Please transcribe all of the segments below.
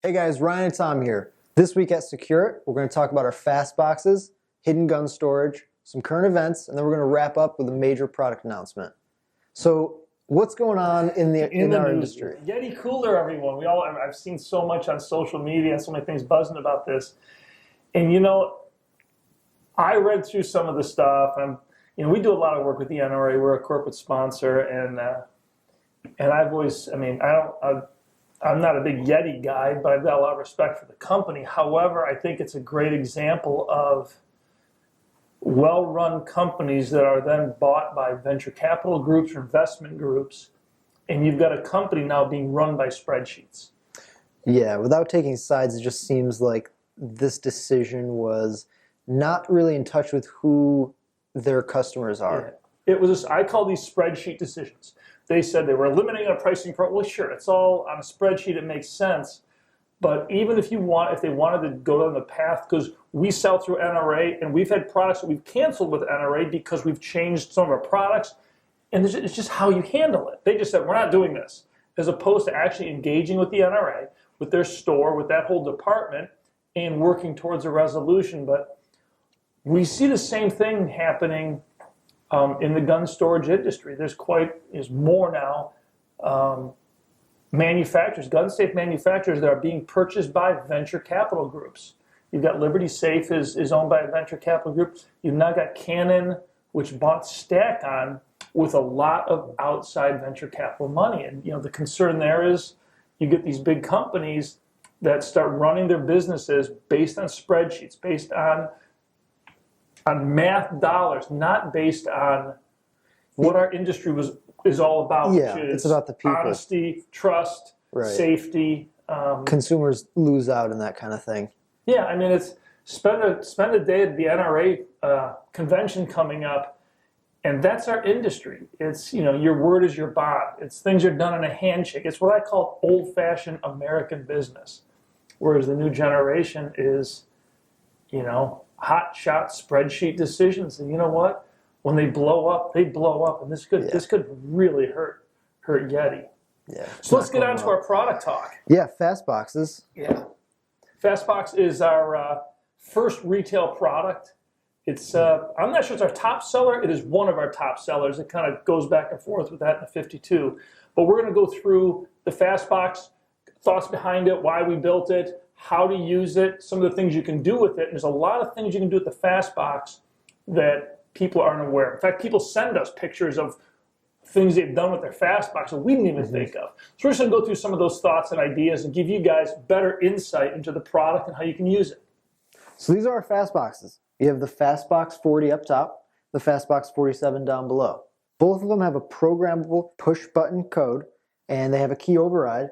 Hey guys, Ryan and Tom here. This week at SecureIt, we're going to talk about our fast boxes, hidden gun storage, some current events, and then we're going to wrap up with a major product announcement. So, what's going on in our industry? Yeti Cooler, everyone. I've seen so much on social media and so many things buzzing about this. And I read through some of the stuff, and we do a lot of work with the NRA. We're a corporate sponsor, and I've always, I'm not a big Yeti guy, but I've got a lot of respect for the company. However, I think it's a great example of well-run companies that are then bought by venture capital groups or investment groups, and you've got a company now being run by spreadsheets. Yeah, without taking sides, it just seems like this decision was not really in touch with who their customers are. Yeah. I call these spreadsheet decisions. They said they were eliminating a pricing program. Well, sure, it's all on a spreadsheet. It makes sense. But even if they wanted to go down the path, because we sell through NRA, and we've had products that we've canceled with NRA because we've changed some of our products, and it's just how you handle it. They just said, we're not doing this, as opposed to actually engaging with the NRA, with their store, with that whole department, and working towards a resolution. But we see the same thing happening in the gun storage industry. There's more now. Manufacturers, gun safe manufacturers that are being purchased by venture capital groups. You've got Liberty Safe is owned by a venture capital group. You've now got Canon, which bought Stack on with a lot of outside venture capital money. And the concern there is you get these big companies that start running their businesses based on spreadsheets, based on math dollars, not based on what our industry is all about, Yeah, which is it's about the people. Honesty, trust, Right. safety. Consumers lose out in that kind of thing. Yeah, it's spend a day at the NRA convention coming up, and that's our industry. It's your word is your bond. It's things are done in a handshake. It's what I call old-fashioned American business, whereas the new generation is, hot shot spreadsheet decisions. And you know what? When they blow up, and this could really hurt Yeti. Yeah. So let's get on to our product talk. Yeah, fast boxes. Yeah. Fastbox is our first retail product. It's I'm not sure it's our top seller. It is one of our top sellers. It kind of goes back and forth with that in the 52. But we're going to go through the Fastbox, thoughts behind it, why we built it, how to use it, some of the things you can do with it. And there's a lot of things you can do with the Fastbox that people aren't aware of. In fact, people send us pictures of things they've done with their Fastbox that we didn't even think of. So we're just going to go through some of those thoughts and ideas and give you guys better insight into the product and how you can use it. So these are our fast boxes. You have the Fastbox 40 up top, the Fastbox 47 down below. Both of them have a programmable push button code, and they have a key override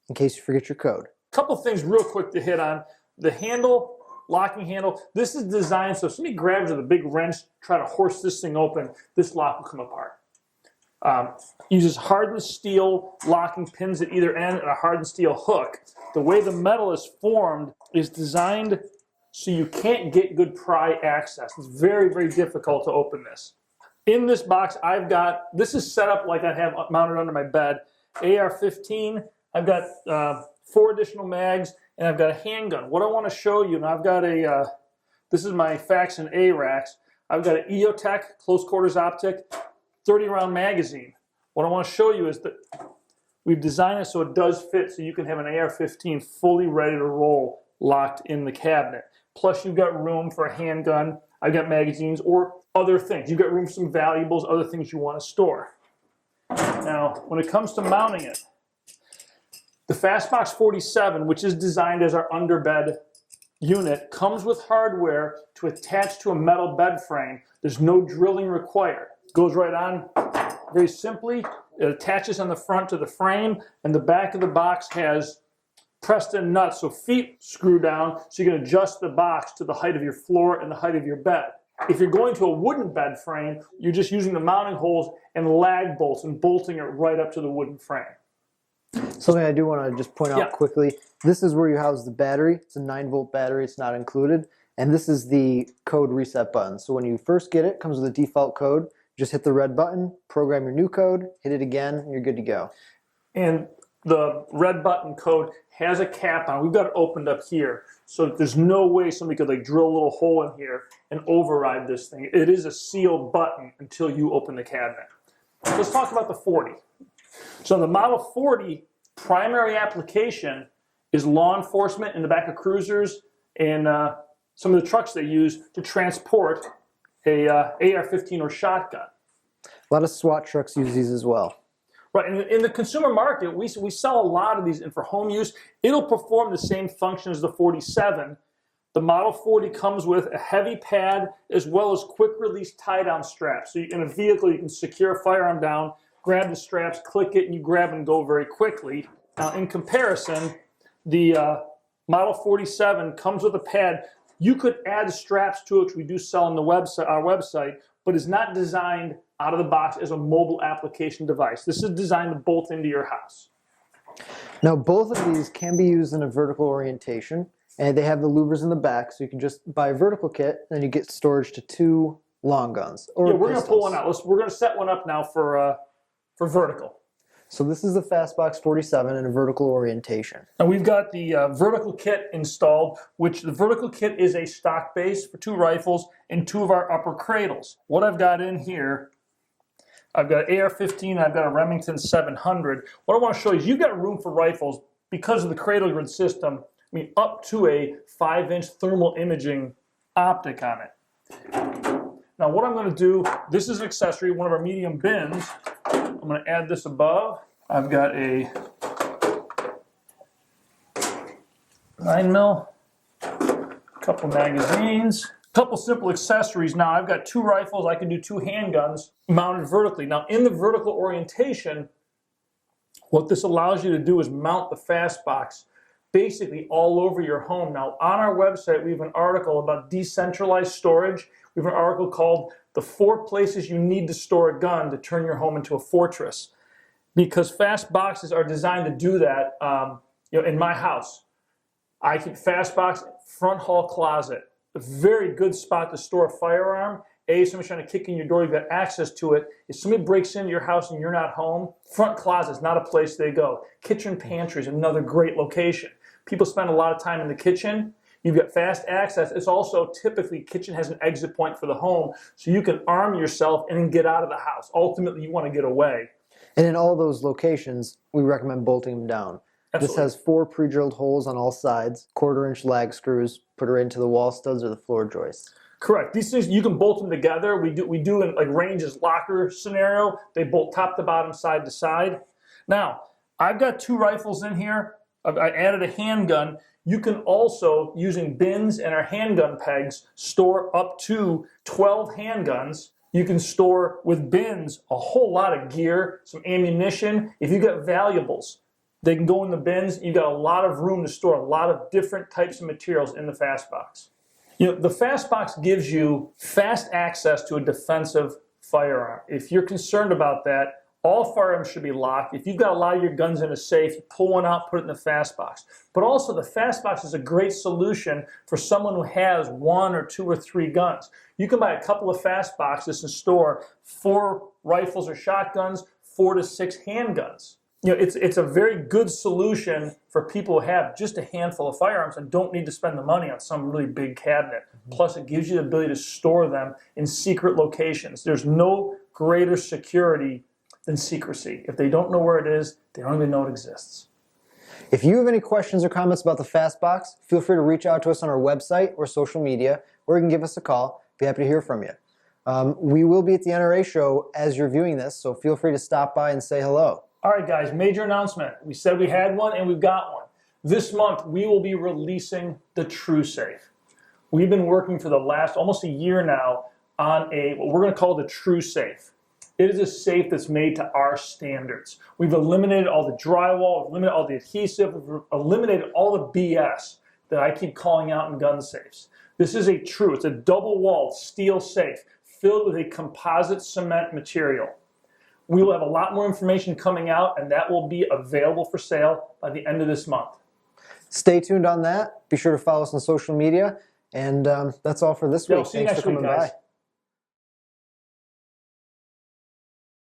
in case you forget your code. Couple things real quick to hit on. The handle, locking handle, this is designed so if somebody grabs with a big wrench, try to horse this thing open, this lock will come apart. Uses hardened steel locking pins at either end and a hardened steel hook. The way the metal is formed is designed so you can't get good pry access. It's very, very difficult to open this. In this box, this is set up like I have mounted under my bed. AR-15, I've got 4 additional mags, and I've got a handgun. What I want to show you, and I've got this is my Faxon ARAX. I've got an EOTech close quarters optic, 30 round magazine. What I want to show you is that we've designed it so it does fit, so you can have an AR-15 fully ready to roll, locked in the cabinet. Plus you've got room for a handgun. I've got magazines or other things. You've got room for some valuables, other things you want to store. Now, when it comes to mounting it, the Fastbox 47, which is designed as our underbed unit, comes with hardware to attach to a metal bed frame. There's no drilling required. Goes right on very simply. It attaches on the front to the frame, and the back of the box has pressed in nuts, so feet screw down, so you can adjust the box to the height of your floor and the height of your bed. If you're going to a wooden bed frame, you're just using the mounting holes and lag bolts and bolting it right up to the wooden frame. Something I do want to just point out quickly, this is where you house the battery. It's a 9-volt battery, it's not included. And this is the code reset button. So when you first get it, it comes with a default code. Just hit the red button, program your new code, hit it again, and you're good to go. And the red button code has a cap on. We've got it opened up here, so there's no way somebody could like drill a little hole in here and override this thing. It is a sealed button until you open the cabinet. So let's talk about the 40. So the Model 40 primary application is law enforcement in the back of cruisers and some of the trucks they use to transport a AR-15 or shotgun. A lot of SWAT trucks use these as well. Right, and in the consumer market, we sell a lot of these, and for home use, it'll perform the same function as the 47. The Model 40 comes with a heavy pad as well as quick-release tie-down straps. So in a vehicle, you can secure a firearm down, grab the straps, click it, and you grab and go very quickly. Now, in comparison, the Model 47 comes with a pad. You could add straps to it, which we do sell on our website, but is not designed out of the box as a mobile application device. This is designed to bolt into your house. Now, both of these can be used in a vertical orientation, and they have the louvers in the back, so you can just buy a vertical kit, and you get storage to 2 long guns. Or yeah, we're going to pull one out. We're going to set one up now for vertical. So this is the Fastbox 47 in a vertical orientation. And we've got the vertical kit installed, which the vertical kit is a stock base for 2 rifles and 2 of our upper cradles. What I've got in here, I've got an AR-15 and I've got a Remington 700. What I want to show you is you've got room for rifles because of the cradle grid system. I mean, up to a 5-inch thermal imaging optic on it. Now what I'm going to do, this is an accessory, one of our medium bins. I'm going to add this above. I've got a 9mm, a couple magazines, a couple simple accessories. Now I've got 2 rifles. I can do 2 handguns mounted vertically. Now in the vertical orientation, what this allows you to do is mount the Fastbox basically all over your home. Now on our website, we have an article about decentralized storage. We have an article called The 4 Places You Need to Store a Gun to Turn Your Home into a Fortress. Because fast boxes are designed to do that. In my house, I keep Fastbox front hall closet. A very good spot to store a firearm. Somebody's trying to kick in your door, you've got access to it. If somebody breaks into your house and you're not home, front closet is not a place they go. Kitchen pantry is another great location. People spend a lot of time in the kitchen. You've got fast access. It's also typically, kitchen has an exit point for the home, so you can arm yourself and then get out of the house. Ultimately, you want to get away. And in all those locations, we recommend bolting them down. Absolutely. This has 4 pre-drilled holes on all sides, 1/4-inch lag screws, put her into the wall studs or the floor joists. Correct. These things, you can bolt them together. We do in like Range's locker scenario. They bolt top to bottom, side to side. Now, I've got 2 rifles in here. I added a handgun. You can also, using bins and our handgun pegs, store up to 12 handguns. You can store with bins a whole lot of gear, some ammunition. If you've got valuables, they can go in the bins. You've got a lot of room to store a lot of different types of materials in the Fastbox. The Fastbox gives you fast access to a defensive firearm. If you're concerned about that, all firearms should be locked. If you've got a lot of your guns in a safe, you pull one out, put it in the Fastbox. But also the Fastbox is a great solution for someone who has 1 or 2 or 3 guns. You can buy a couple of Fastboxes and store 4 rifles or shotguns, 4 to 6 handguns. It's a very good solution for people who have just a handful of firearms and don't need to spend the money on some really big cabinet. Plus, it gives you the ability to store them in secret locations. There's no greater security than secrecy. If they don't know where it is, they don't even know it exists. If you have any questions or comments about the Fastbox, feel free to reach out to us on our website or social media, or you can give us a call. Be happy to hear from you. We will be at the NRA show as you're viewing this, so feel free to stop by and say hello. All right, guys, major announcement. We said we had one, and we've got one. This month, we will be releasing the TrueSafe. We've been working for the last almost a year now on what we're going to call the TrueSafe. It is a safe that's made to our standards. We've eliminated all the drywall, we've eliminated all the adhesive, we've eliminated all the BS that I keep calling out in gun safes. This is it's a double-walled steel safe filled with a composite cement material. We will have a lot more information coming out, and that will be available for sale by the end of this month. Stay tuned on that. Be sure to follow us on social media. And that's all for this week. See you Thanks next for coming week, guys. by.